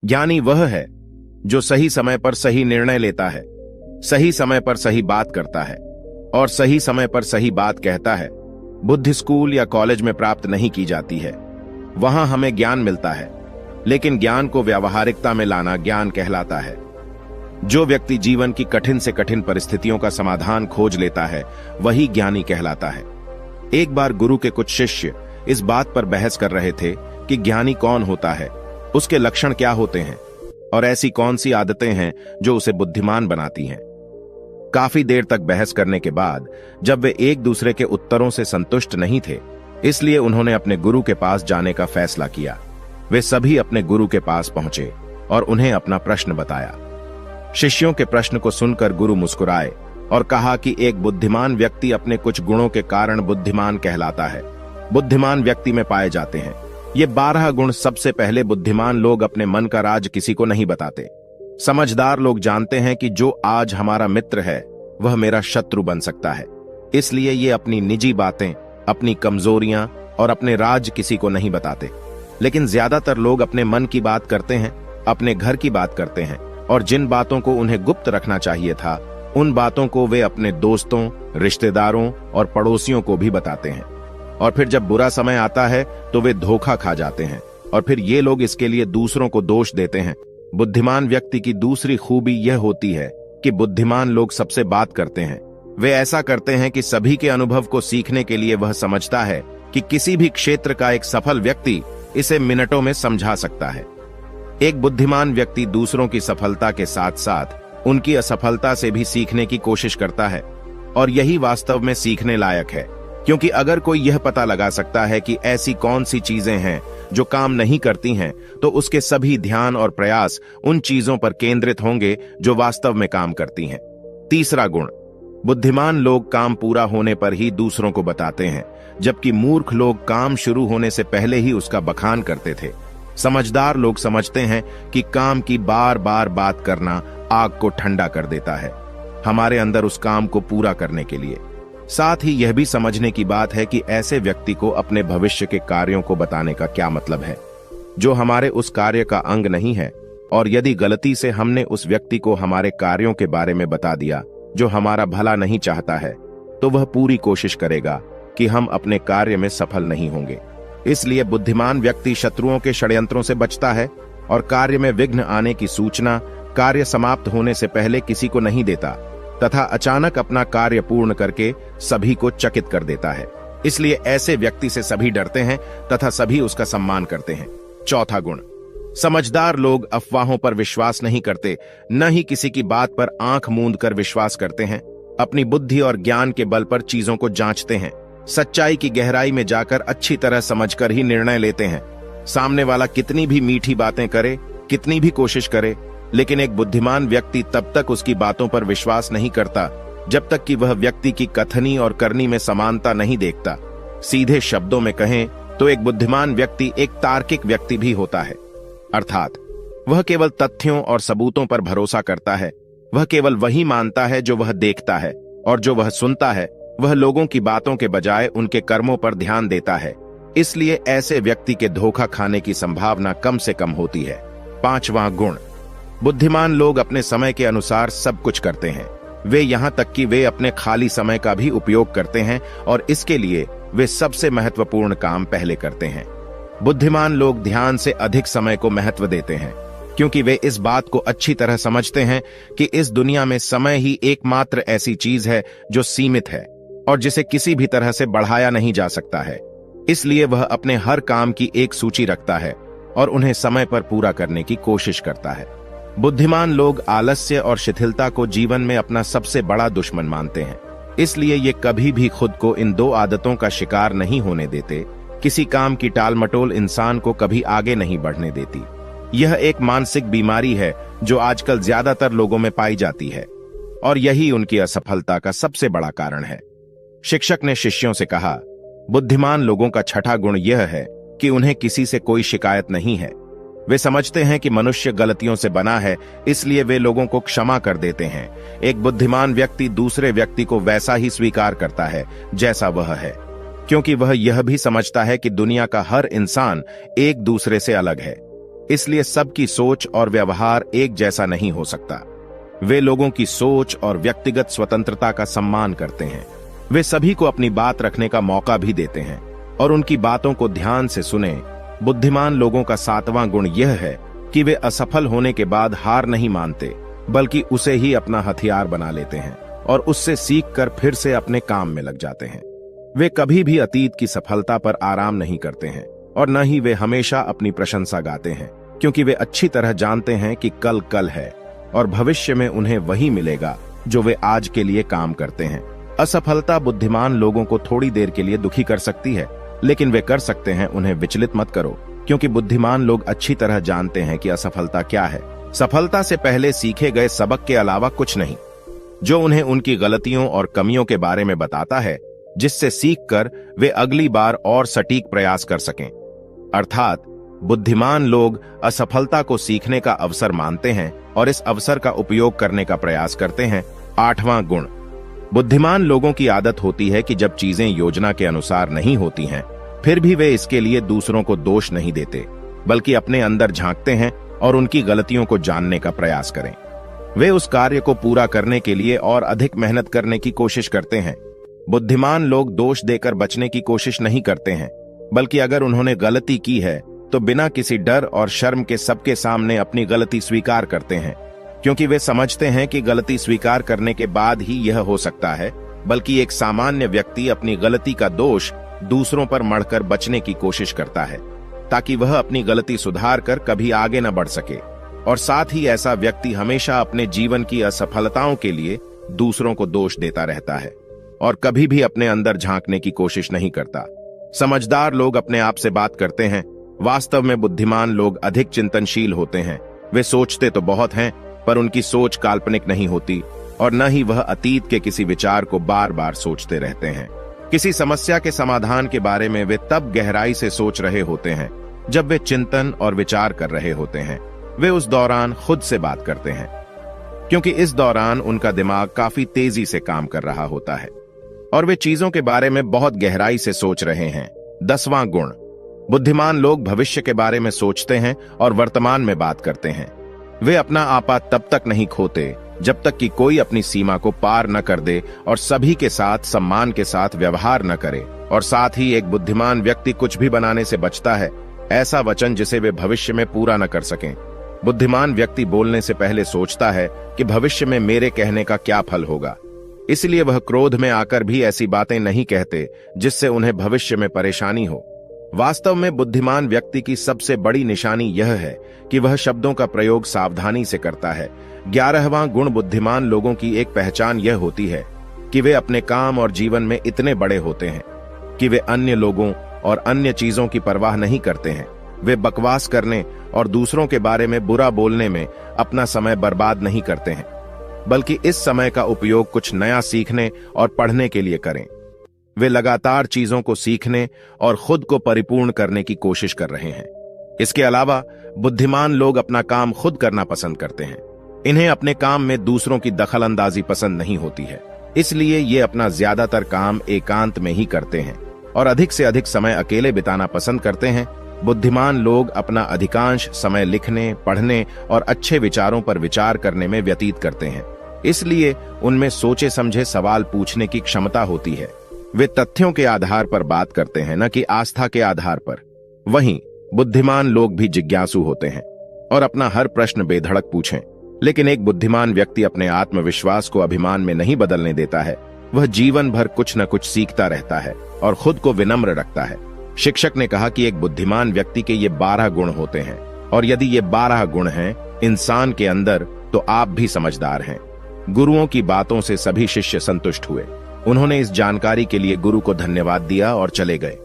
ज्ञानी वह है जो सही समय पर सही निर्णय लेता है, सही समय पर सही बात करता है और सही समय पर सही बात कहता है। बुद्धि स्कूल या कॉलेज में प्राप्त नहीं की जाती है, वहां हमें ज्ञान मिलता है, लेकिन ज्ञान को व्यावहारिकता में लाना ज्ञान कहलाता है। जो व्यक्ति जीवन की कठिन से कठिन परिस्थितियों का समाधान खोज लेता है, वही ज्ञानी कहलाता है। एक बार गुरु के कुछ शिष्य इस बात पर बहस कर रहे थे कि ज्ञानी कौन होता है, उसके लक्षण क्या होते हैं और ऐसी कौन सी आदतें हैं जो उसे बुद्धिमान बनाती हैं। काफी देर तक बहस करने के बाद जब वे एक दूसरे के उत्तरों से संतुष्ट नहीं थे, इसलिए उन्होंने अपने गुरु के पास जाने का फैसला किया। वे सभी अपने गुरु के पास पहुंचे और उन्हें अपना प्रश्न बताया। शिष्यों के प्रश्न को सुनकर गुरु मुस्कुराए और कहा कि एक बुद्धिमान व्यक्ति अपने कुछ गुणों के कारण बुद्धिमान कहलाता है। बुद्धिमान व्यक्ति में पाए जाते हैं ये 12 गुण। सबसे पहले, बुद्धिमान लोग अपने मन का राज किसी को नहीं बताते। समझदार लोग जानते हैं कि जो आज हमारा मित्र है वह मेरा शत्रु बन सकता है, इसलिए ये अपनी निजी बातें, अपनी कमजोरियां और अपने राज किसी को नहीं बताते। लेकिन ज्यादातर लोग अपने मन की बात करते हैं, अपने घर की बात करते हैं और जिन बातों को उन्हें गुप्त रखना चाहिए था, उन बातों को वे अपने दोस्तों, रिश्तेदारों और पड़ोसियों को भी बताते हैं। और फिर जब बुरा समय आता है तो वे धोखा खा जाते हैं और फिर ये लोग इसके लिए दूसरों को दोष देते हैं। बुद्धिमान व्यक्ति की दूसरी खूबी यह होती है कि बुद्धिमान लोग सबसे बात करते हैं। वे ऐसा करते हैं कि सभी के अनुभव को सीखने के लिए वह समझता है कि किसी भी क्षेत्र का एक सफल व्यक्ति इसे मिनटों में समझा सकता है। एक बुद्धिमान व्यक्ति दूसरों की सफलता के साथ साथ उनकी असफलता से भी सीखने की कोशिश करता है और यही वास्तव में सीखने लायक है, क्योंकि अगर कोई यह पता लगा सकता है कि ऐसी कौन सी चीजें हैं जो काम नहीं करती हैं, तो उसके सभी ध्यान और प्रयास उन चीजों पर केंद्रित होंगे जो वास्तव में काम करती हैं। तीसरा गुण, बुद्धिमान लोग काम पूरा होने पर ही दूसरों को बताते हैं, जबकि मूर्ख लोग काम शुरू होने से पहले ही उसका बखान करते थे। समझदार लोग समझते हैं कि काम की बार बार बात करना आग को ठंडा कर देता है, हमारे अंदर उस काम को पूरा करने के लिए। साथ ही यह भी समझने की बात है कि ऐसे व्यक्ति को अपने भविष्य के कार्यों को बताने का क्या मतलब है, जो हमारे उस कार्य का अंग नहीं है। और यदि गलती से हमने उस व्यक्ति को हमारे कार्यों के बारे में बता दिया जो हमारा भला नहीं चाहता है, तो वह पूरी कोशिश करेगा कि हम अपने कार्य में सफल नहीं होंगे। इसलिए बुद्धिमान व्यक्ति शत्रुओं के षड्यंत्रों से बचता है और कार्य में विघ्न आने की सूचना कार्य समाप्त होने से पहले किसी को नहीं देता तथा अचानक अपना कार्य पूर्ण करके सभी को चकित कर देता है। इसलिए ऐसे व्यक्ति से सभी डरते हैं तथा सभी उसका सम्मान करते हैं। चौथा गुण, समझदार लोग अफवाहों पर विश्वास नहीं करते, न ही किसी की बात पर आंख मूंद कर विश्वास करते हैं। अपनी बुद्धि और ज्ञान के बल पर चीजों को जांचते हैं, सच्चाई की गहराई में जाकर अच्छी तरह समझकर ही निर्णय लेते हैं। सामने वाला कितनी भी मीठी बातें करे, कितनी भी कोशिश करे, लेकिन एक बुद्धिमान व्यक्ति तब तक उसकी बातों पर विश्वास नहीं करता जब तक कि वह व्यक्ति की कथनी और करनी में समानता नहीं देखता। सीधे शब्दों में कहें तो एक बुद्धिमान व्यक्ति एक तार्किक व्यक्ति भी होता है, अर्थात वह केवल तथ्यों और सबूतों पर भरोसा करता है। वह केवल वही मानता है जो वह देखता है, और जो वह सुनता है वह लोगों की बातों के बजाय उनके कर्मों पर ध्यान देता है। इसलिए ऐसे व्यक्ति के धोखा खाने की संभावना कम से कम होती है। पांचवां गुण, बुद्धिमान लोग अपने समय के अनुसार सब कुछ करते हैं। वे यहां तक कि वे अपने खाली समय का भी उपयोग करते हैं और इसके लिए वे सबसे महत्वपूर्ण काम पहले करते हैं। बुद्धिमान लोग ध्यान से अधिक समय को महत्व देते हैं, क्योंकि वे इस बात को अच्छी तरह समझते हैं कि इस दुनिया में समय ही एकमात्र ऐसी चीज है जो सीमित है और जिसे किसी भी तरह से बढ़ाया नहीं जा सकता है। इसलिए वह अपने हर काम की एक सूची रखता है और उन्हें समय पर पूरा करने की कोशिश करता है। बुद्धिमान लोग आलस्य और शिथिलता को जीवन में अपना सबसे बड़ा दुश्मन मानते हैं, इसलिए ये कभी भी खुद को इन दो आदतों का शिकार नहीं होने देते। किसी काम की टालमटोल इंसान को कभी आगे नहीं बढ़ने देती। यह एक मानसिक बीमारी है जो आजकल ज्यादातर लोगों में पाई जाती है और यही उनकी असफलता का सबसे बड़ा कारण है। शिक्षक ने शिष्यों से कहा, बुद्धिमान लोगों का छठा गुण यह है कि उन्हें किसी से कोई शिकायत नहीं है। वे समझते हैं कि मनुष्य गलतियों से बना है, इसलिए वे लोगों को क्षमा कर देते हैं। एक बुद्धिमान व्यक्ति दूसरे व्यक्ति को वैसा ही स्वीकार करता है जैसा वह है, क्योंकि वह यह भी समझता है कि दुनिया का हर इंसान एक दूसरे से अलग है। इसलिए सबकी सोच और व्यवहार एक जैसा नहीं हो सकता। वे लोगों की सोच और व्यक्तिगत स्वतंत्रता का सम्मान करते हैं। वे सभी को अपनी बात रखने का मौका भी देते हैं और उनकी बातों को ध्यान से सुने। बुद्धिमान लोगों का 7वां गुण यह है कि वे असफल होने के बाद हार नहीं मानते, बल्कि उसे ही अपना हथियार बना लेते हैं और उससे सीखकर फिर से अपने काम में लग जाते हैं। वे कभी भी अतीत की सफलता पर आराम नहीं करते हैं और न ही वे हमेशा अपनी प्रशंसा गाते हैं, क्योंकि वे अच्छी तरह जानते हैं कि कल कल है और भविष्य में उन्हें वही मिलेगा जो वे आज के लिए काम करते हैं। असफलता बुद्धिमान लोगों को थोड़ी देर के लिए दुखी कर सकती है, लेकिन वे कर सकते हैं। उन्हें विचलित मत करो, क्योंकि बुद्धिमान लोग अच्छी तरह जानते हैं कि असफलता क्या है। सफलता से पहले सीखे गए सबक के अलावा कुछ नहीं, जो उन्हें उनकी गलतियों और कमियों के बारे में बताता है, जिससे सीखकर वे अगली बार और सटीक प्रयास कर सकें। अर्थात बुद्धिमान लोग असफलता को सीखने का अवसर मानते हैं और इस अवसर का उपयोग करने का प्रयास करते हैं। 8वां गुण, बुद्धिमान लोगों की आदत होती है कि जब चीजें योजना के अनुसार नहीं होती हैं, फिर भी वे इसके लिए दूसरों को दोष नहीं देते, बल्कि अपने अंदर झांकते हैं और उनकी गलतियों को जानने का प्रयास करें। वे उस कार्य को पूरा करने के लिए और अधिक मेहनत करने की कोशिश करते हैं। बुद्धिमान लोग दोष देकर बचने की कोशिश नहीं करते हैं, बल्कि अगर उन्होंने गलती की है तो बिना किसी डर और शर्म के सबके सामने अपनी गलती स्वीकार करते हैं, क्योंकि वे समझते हैं कि गलती स्वीकार करने के बाद ही यह हो सकता है, बल्कि एक सामान्य व्यक्ति अपनी गलती का दोष दूसरों पर मढ़कर बचने की कोशिश करता है, ताकि वह अपनी गलती सुधार कर कभी आगे न बढ़ सके। और साथ ही ऐसा व्यक्ति हमेशा अपने जीवन की असफलताओं के लिए दूसरों को दोष देता रहता है और कभी भी अपने अंदर झांकने की कोशिश नहीं करता। समझदार लोग अपने आप से बात करते हैं। वास्तव में बुद्धिमान लोग अधिक चिंतनशील होते हैं। वे सोचते तो बहुत हैं, पर उनकी सोच काल्पनिक नहीं होती और न ही वह अतीत के किसी विचार को बार बार सोचते रहते हैं। किसी समस्या के समाधान के बारे में वे तब गहराई से सोच रहे होते हैं जब वे चिंतन और विचार कर रहे होते हैं। वे उस दौरान खुद से बात करते हैं, क्योंकि इस दौरान उनका दिमाग काफी तेजी से काम कर रहा होता है और वे चीजों के बारे में बहुत गहराई से सोच रहे हैं। 10वां गुण, बुद्धिमान लोग भविष्य के बारे में सोचते हैं और वर्तमान में बात करते हैं। वे अपना आपा तब तक नहीं खोते जब तक कि कोई अपनी सीमा को पार न कर दे और सभी के साथ सम्मान के साथ व्यवहार न करे। और साथ ही एक बुद्धिमान व्यक्ति कुछ भी बनाने से बचता है, ऐसा वचन जिसे वे भविष्य में पूरा न कर सकें। बुद्धिमान व्यक्ति बोलने से पहले सोचता है कि भविष्य में मेरे कहने का क्या फल होगा, इसलिए वह क्रोध में आकर भी ऐसी बातें नहीं कहते जिससे उन्हें भविष्य में परेशानी हो। वास्तव में बुद्धिमान व्यक्ति की सबसे बड़ी निशानी यह है कि वह शब्दों का प्रयोग सावधानी से करता है। 11वां गुण, बुद्धिमान लोगों की एक पहचान यह होती है कि वे अपने काम और जीवन में इतने बड़े होते हैं कि वे अन्य लोगों और अन्य चीजों की परवाह नहीं करते हैं। वे बकवास करने और दूसरों के बारे में बुरा बोलने में अपना समय बर्बाद नहीं करते हैं, बल्कि इस समय का उपयोग कुछ नया सीखने और पढ़ने के लिए करें। वे लगातार चीजों को सीखने और खुद को परिपूर्ण करने की कोशिश कर रहे हैं। इसके अलावा बुद्धिमान लोग अपना काम खुद करना पसंद करते हैं। इन्हें अपने काम में दूसरों की दखलंदाजी पसंद नहीं होती है, इसलिए ये अपना ज्यादातर काम एकांत में ही करते हैं और अधिक से अधिक समय अकेले बिताना पसंद करते हैं। बुद्धिमान लोग अपना अधिकांश समय लिखने, पढ़ने और अच्छे विचारों पर विचार करने में व्यतीत करते हैं, इसलिए उनमें सोचे समझे सवाल पूछने की क्षमता होती है। वे तथ्यों के आधार पर बात करते हैं, न कि आस्था के आधार पर। वहीं बुद्धिमान लोग भी जिज्ञासु होते हैं और अपना हर प्रश्न बेधड़क पूछें, लेकिन एक बुद्धिमान व्यक्ति अपने आत्मविश्वास को अभिमान में नहीं बदलने देता है। वह जीवन भर कुछ न कुछ सीखता रहता है और खुद को विनम्र रखता है। शिक्षक ने कहा कि एक बुद्धिमान व्यक्ति के ये 12 गुण होते हैं, और यदि ये 12 गुण हैं इंसान के अंदर, तो आप भी समझदार हैं। गुरुओं की बातों से सभी शिष्य संतुष्ट हुए। उन्होंने इस जानकारी के लिए गुरु को धन्यवाद दिया और चले गए।